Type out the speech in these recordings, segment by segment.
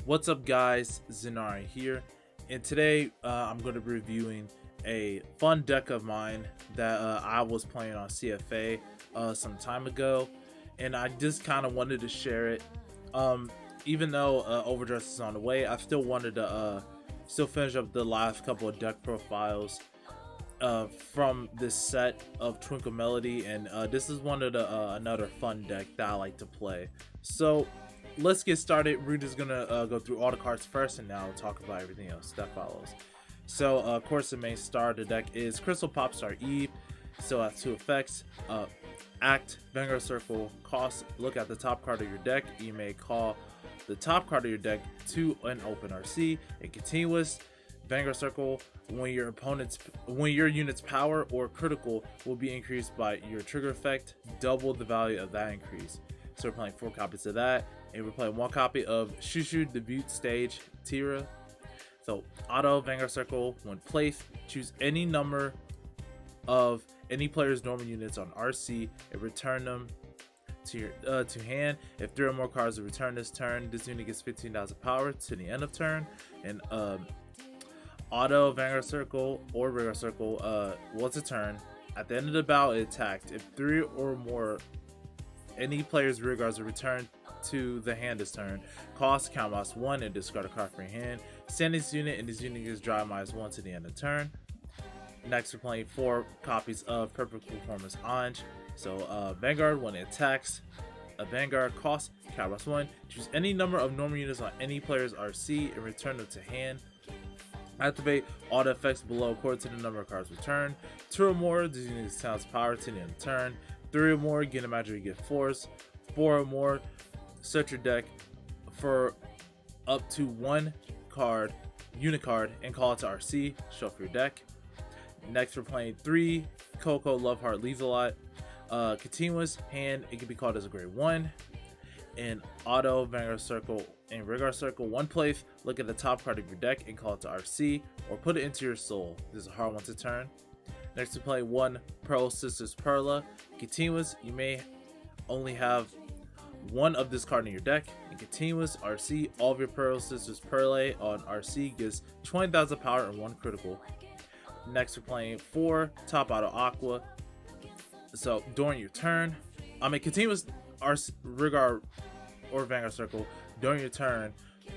What's up guys, Zenari here, and today I'm going to be reviewing a fun deck of mine that I was playing on CFA some time ago, and I just kind of wanted to share it. Even though Overdress is on the way, I still wanted to still finish up the last couple of deck profiles from this set of Twinkle Melody, and this is one of the another fun deck that I like to play. So let's get started. We're just gonna go through all the cards first, and now I'll talk about everything else that follows. So of course the main star of the deck is Crystal Popstar Eve. So has two effects: act, Vanguard Circle, cost. Look at the top card of your deck. You may call the top card of your deck to an open RC. And continuous, Vanguard Circle, when your unit's power or critical will be increased by your trigger effect, double the value of that increase. So we're playing 4 copies of that, and we're playing 1 copy of Shushu Debut Stage Tira. So auto Vanguard Circle, when placed, choose any number of any player's normal units on RC and return them to your to hand. If 3 or more cards are returned this turn, this unit gets 15,000 power to the end of turn. And auto Vanguard Circle or Vanguard Circle, once a turn, at the end of the battle it attacked. If 3 or more any player's rear guards are returned to the hand this turn, cost count -1 and discard a card from your hand. Send this unit, and this unit gets draw -1 to the end of the turn. Next, we're playing 4 copies of Perfect Performance Ange. So Vanguard, when it attacks, a Vanguard cost count -1. Choose any number of normal units on any player's RC and return them to hand. Activate all the effects below according to the number of cards returned. 2 or more, this unit gets 10,000 power to the end of the turn. 3 or more, get a magic, get force. 4 or more, search your deck for up to 1 card, unit card, and call it to RC. Shuffle your deck. Next, we're playing 3 Coco Love Heart Leaves a Lot. Continuous hand, it can be called as a grade 1. And auto Vanguard Circle and Vanguard Circle, 1 place. Look at the top card of your deck and call it to RC, or put it into your soul. This is a hard one to turn. Next, we play 1 Pearl Sisters Perla. Continuous, you may only have 1 of this card in your deck. In continuous RC, all of your Pearl Sisters Perla on RC gives 20,000 power and 1 critical. Next, we're playing 4 Top Auto Aqua. So during your turn, continuous RC, Rigard or Vanguard Circle, during your turn,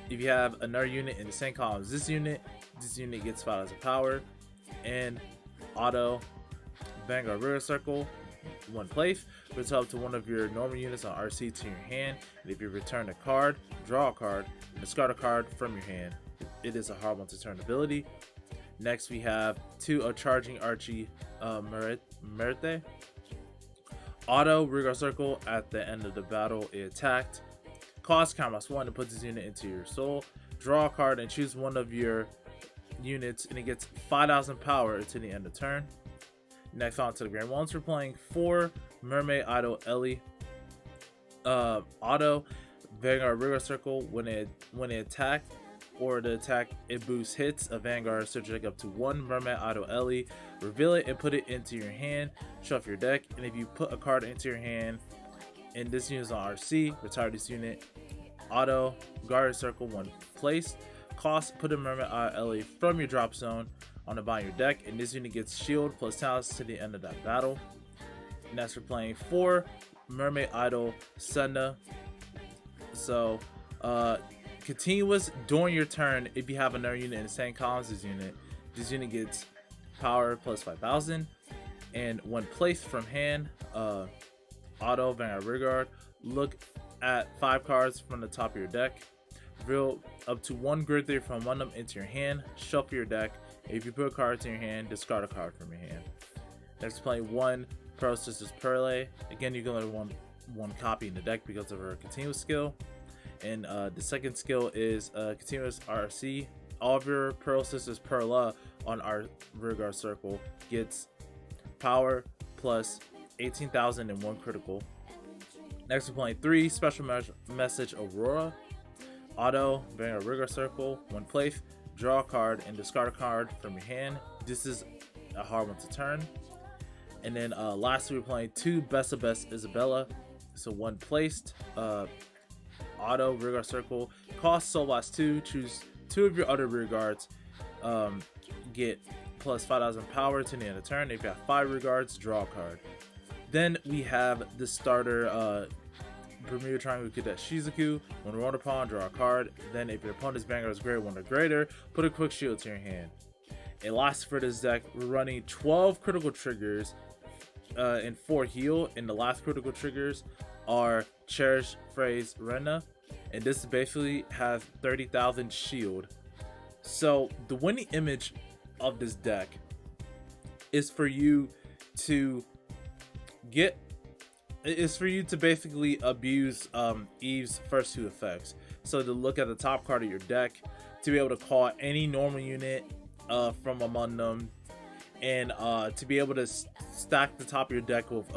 if you have another unit in the same column as this unit gets 5,000 power. And auto Vanguard Rear Circle, 1 place, return up to 1 of your normal units on RC to your hand, and if you return a card, draw a card, and discard a card from your hand. It is a hard one to turn ability. Next, we have 2 of Charging Archie Merite. Auto Rigard Circle, at the end of the battle it attacked. Cost count +1 to put this unit into your soul. Draw a card and choose 1 of your units, and it gets 5,000 power until the end of turn. Next, on to the grand ones, we're playing 4 Mermaid Idol Ellie. Auto Vanguard Rigard Circle, when it attacked or the attack it boosts hits a Vanguard, search your deck up to 1 Mermaid Idol Ellie, reveal it and put it into your hand. Shuffle your deck, and if you put a card into your hand and this unit is on RC, retire this unit. Auto Guard Circle, 1 place. Cost, put a Mermaid Idol Ellie from your drop zone on the bottom of your deck, and this unit gets shield plus talents to the end of that battle. Next, we're playing 4 Mermaid Idol Senna. So continuous, during your turn, if you have another unit in the same column as this unit gets power plus 5,000. And 1 place from hand, auto Vanguard Rigard, look at 5 cards from the top of your deck. Reveal up to 1 grid 3 from 1 of them into your hand. Shuffle your deck. If you put a card in your hand, discard a card from your hand. Next, play 1 Pearl Sisters Perle. Again, you can only have one copy in the deck because of her continuous skill. And the second skill is continuous RC. All of your Pearl Sisters Perla on our Rigard Circle gets power plus 18,000 and 1 critical. Next, we're playing 3 Special Message Aurora. Auto Vanguard Rigard Circle, 1 place, draw a card and discard a card from your hand. This is a hard one to turn. And then lastly, we're playing 2 Best of Best Isabella. So 1 placed, auto rearguard circle, cost soul blast 2, choose 2 of your other rear guards, get plus 5,000 power to the end of the turn. If you have 5 rear guards, draw a card. Then we have the starter Bermuda Triangle Cadet Shizuku. When rolled upon, draw a card. Then if your opponent's Vanguard is greater 1 or greater, put a quick shield to your hand. And last for this deck, we're running 12 critical triggers and 4 heal, and the last critical triggers are Cherish Phrase Rena, and this basically has 30,000 shield. So the winning image of this deck is for you to basically abuse Eve's first 2 effects. So to look at the top card of your deck, to be able to call any normal unit from among them, and to be able to stack the top of your deck with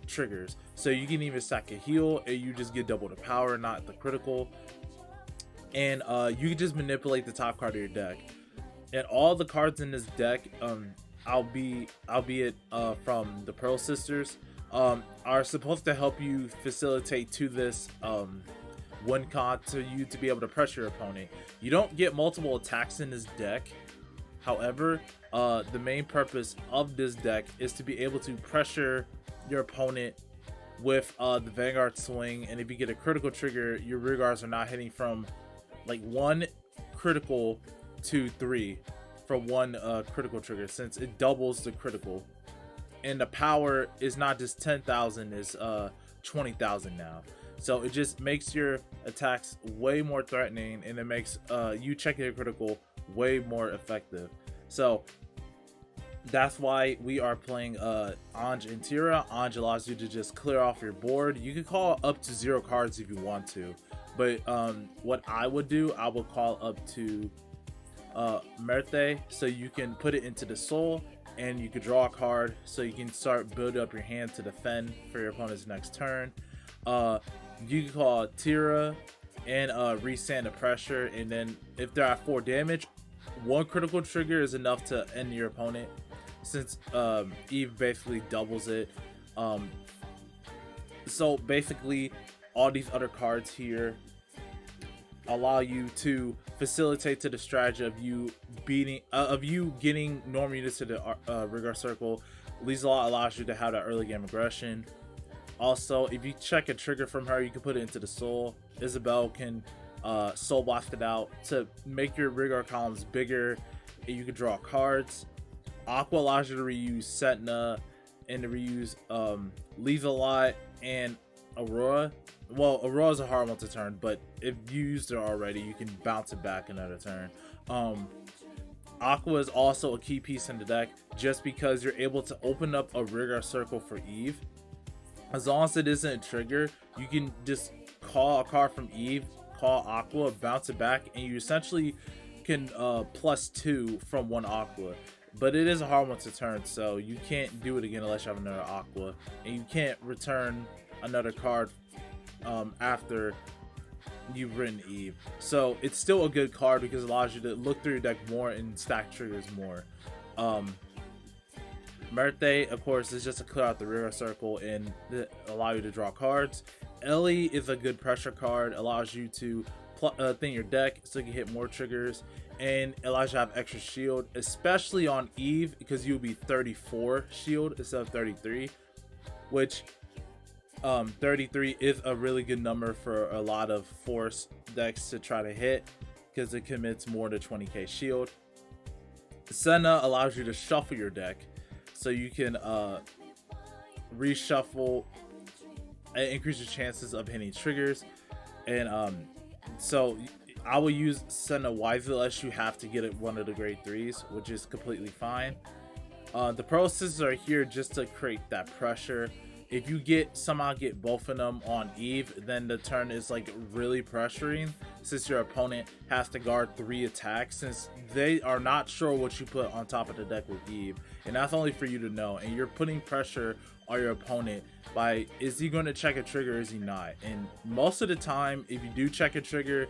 triggers. So you can even stack a heal, and you just get double the power, not the critical. And you can just manipulate the top card of your deck. And all the cards in this deck, albeit from the Pearl Sisters, are supposed to help you facilitate to this win con to you to be able to pressure your opponent. You don't get multiple attacks in this deck. However, the main purpose of this deck is to be able to pressure your opponent with the Vanguard swing, and if you get a critical trigger, your rear guards are not hitting from like 1 critical to 3 for 1 critical trigger, since it doubles the critical. And the power is not just 10,000, it's 20,000 now. So it just makes your attacks way more threatening, and it makes you checking your critical way more effective. So that's why we are playing Anj and Tira. Anj allows you to just clear off your board. You can call up to 0 cards if you want to, but what I would do, I would call up to Merte, so you can put it into the soul, and you could draw a card, so you can start building up your hand to defend for your opponent's next turn. You can call Tira and resand the pressure, and then if they're at 4 damage, 1 critical trigger is enough to end your opponent, since Eve basically doubles it. So basically all these other cards here allow you to facilitate to the strategy of you getting normal units to the rigor circle. Liesla allows you to have that early game aggression. Also, if you check a trigger from her, you can put it into the soul. Isabel can soul blast it out to make your rigor columns bigger, and you can draw cards. Aqua allows you to reuse Setna and to reuse Liesla and Aurora. Well, Aurora's a hard one to turn, but if you used her already, you can bounce it back another turn. Aqua is also a key piece in the deck, just because you're able to open up a rigor circle for Eve. As long as it isn't a trigger, you can just call a card from Eve, call Aqua, bounce it back, and you essentially can +2 from 1 Aqua. But it is a hard one to turn, so you can't do it again unless you have another Aqua, and you can't return another card after you've written Eve. So it's still a good card because it allows you to look through your deck more and stack triggers more. Merte, of course, is just to clear out the rear circle and allow you to draw cards. Ellie is a good pressure card, allows you to thin your deck so you can hit more triggers, and allows you to have extra shield, especially on Eve, because you'll be 34 shield instead of 33, which 33 is a really good number for a lot of force decks to try to hit, because it commits more to 20k shield. Senna allows you to shuffle your deck, so you can reshuffle and increase your chances of hitting triggers. And so I will use Senna wisely unless you have to get it one of the grade 3s, which is completely fine. The Pearl Sisters are here just to create that pressure. If you somehow get both of them on Eve, then the turn is like really pressuring, since your opponent has to guard 3 attacks, since they are not sure what you put on top of the deck with Eve, and that's only for you to know. And you're putting pressure on your opponent by, is he going to check a trigger or is he not? And most of the time, if you do check a trigger,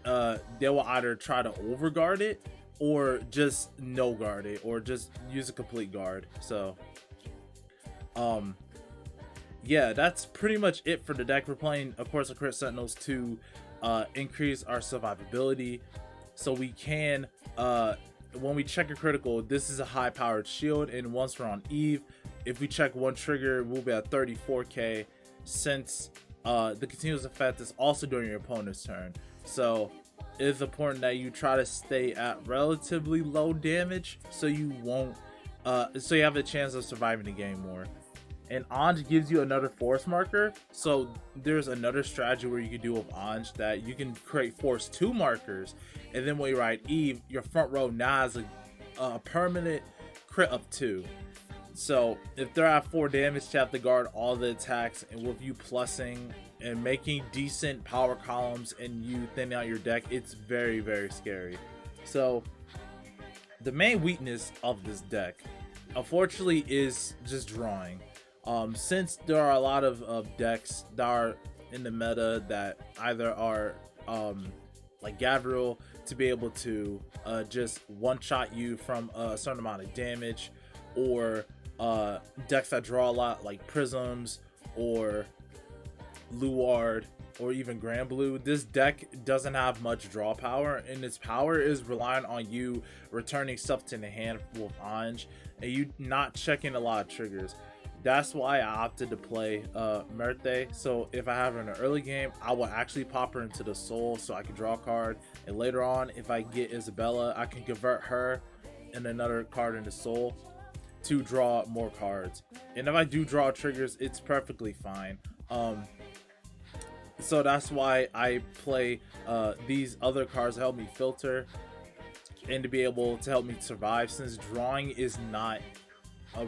they will either try to overguard it or just no guard it, or just use a complete guard. So yeah, that's pretty much it for the deck. We're playing, of course, a Crit Sentinels to increase our survivability, so we can when we check a critical, this is a high powered shield, and once we're on Eve, if we check one trigger, we'll be at 34k, since the continuous effect is also during your opponent's turn. So it's important that you try to stay at relatively low damage, so you won't so you have a chance of surviving the game more. And Anj gives you another force marker, so there's another strategy where you can do with Anj, that you can create force 2 markers, and then when you ride Eve, your front row now has a permanent crit of 2. So if they're at 4 damage, you have to guard all the attacks, and with you plussing and making decent power columns and you thinning out your deck, it's very, very scary. So the main weakness of this deck, unfortunately, is just drawing. Since there are a lot of decks that are in the meta that either are like Gabriel, to be able to just one-shot you from a certain amount of damage, or decks that draw a lot like Prisms or Luard or even Grand Blue, this deck doesn't have much draw power, and its power is reliant on you returning stuff to the hand with Anj and you not checking a lot of triggers. That's why I opted to play Merte. So if I have her in the early game, I will actually pop her into the soul so I can draw a card, and later on, if I get Isabella, I can convert her and another card into soul to draw more cards. And if I do draw triggers, it's perfectly fine. So that's why I play these other cards to help me filter and to be able to help me survive, since drawing is not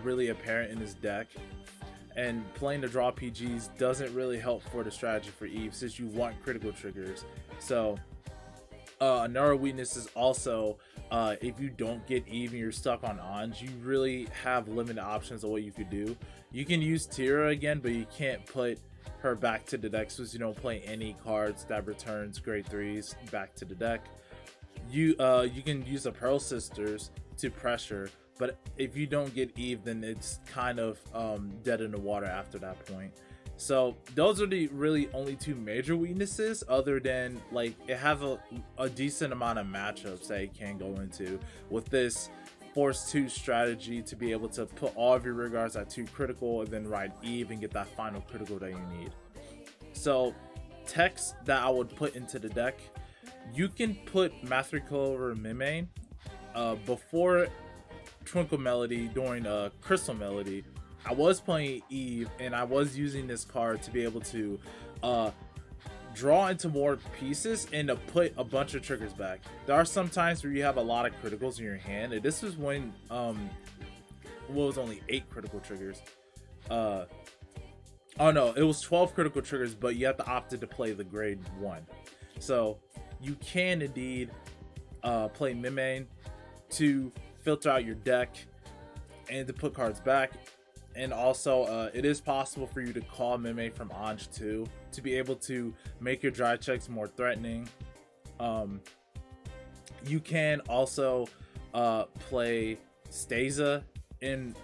really apparent in this deck, and playing the draw PGs doesn't really help for the strategy for Eve, since you want critical triggers. So another weakness is also if you don't get Eve and you're stuck on Anj, you really have limited options of what you could do. You can use Tira again, but you can't put her back to the deck, since you don't play any cards that returns grade 3s back to the deck. You can use the Pearl Sisters to pressure, but if you don't get Eve, then it's kind of dead in the water after that point. So those are the really only 2 major weaknesses, other than like it has a decent amount of matchups that it can go into with this force 2 strategy, to be able to put all of your regards at 2 critical and then ride Eve and get that final critical that you need. So text that I would put into the deck, you can put Mathrico or Mimane before Twinkle Melody. During Crystal Melody, I was playing Eve and I was using this card to be able to draw into more pieces and to put a bunch of triggers back. There are some times where you have a lot of criticals in your hand, and this is when was only 8 critical triggers. Oh no, it was 12 critical triggers, but you have to opt to play the grade 1. So you can indeed play Mimane to filter out your deck and to put cards back. And also it is possible for you to call Mimane from Anj too, to be able to make your dry checks more threatening. You can also play Stasia in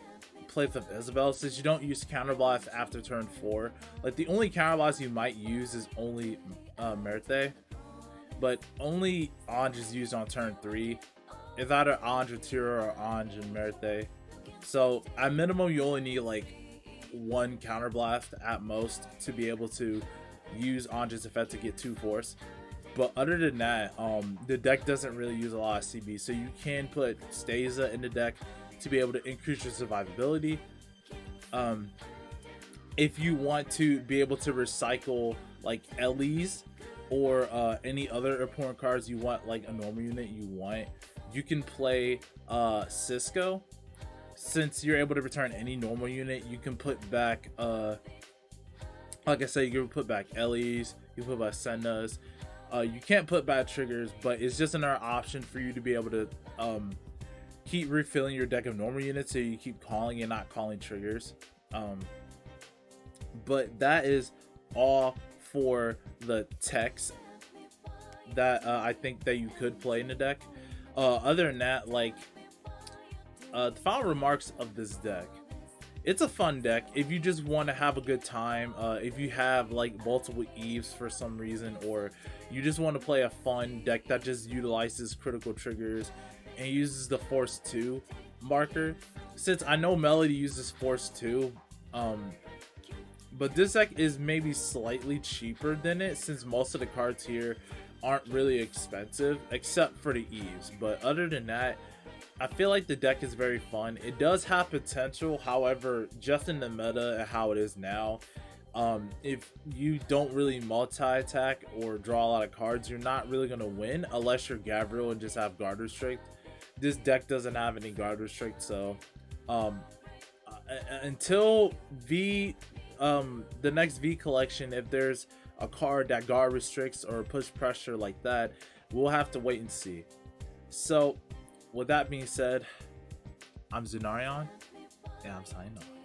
place of Isabel, since you don't use counterblast after turn 4. Like the only counterblast you might use is only Merte, but only Anj is used on turn 3. It's either Anj or Tira or Anj and Merte. So at minimum, you only need like 1 counterblast at most to be able to use Anj's effect to get 2 force. But other than that, the deck doesn't really use a lot of CB, so you can put Stasia in the deck to be able to increase your survivability. If you want to be able to recycle like Ellie's or any other important cards you want, like a normal unit you want, you can play Cisco. Since you're able to return any normal unit, you can put back like I said, you can put back Ellie's, you can put back Senna's. You can't put back triggers, but it's just another option for you to be able to keep refilling your deck of normal units, so you keep calling and not calling triggers. But that is all for the techs that I think that you could play in the deck. Other than that, like the final remarks of this deck it's a fun deck if you just want to have a good time. If you have like multiple Eves for some reason, or you just want to play a fun deck that just utilizes critical triggers and uses the Force 2 marker. Since I know Melody uses Force 2, but this deck is maybe slightly cheaper than it, since most of the cards here aren't really expensive except for the Eves. But other than that, I feel like the deck is very fun. It does have potential, however, just in the meta and how it is now, if you don't really multi-attack or draw a lot of cards, you're not really going to win unless you're Gabriel and just have guard restrict. This deck doesn't have any guard restrict, so until the next V collection, if there's a card that guard restricts or push pressure like that, we'll have to wait and see. So with that being said, I'm Zenarion, and I'm signing off.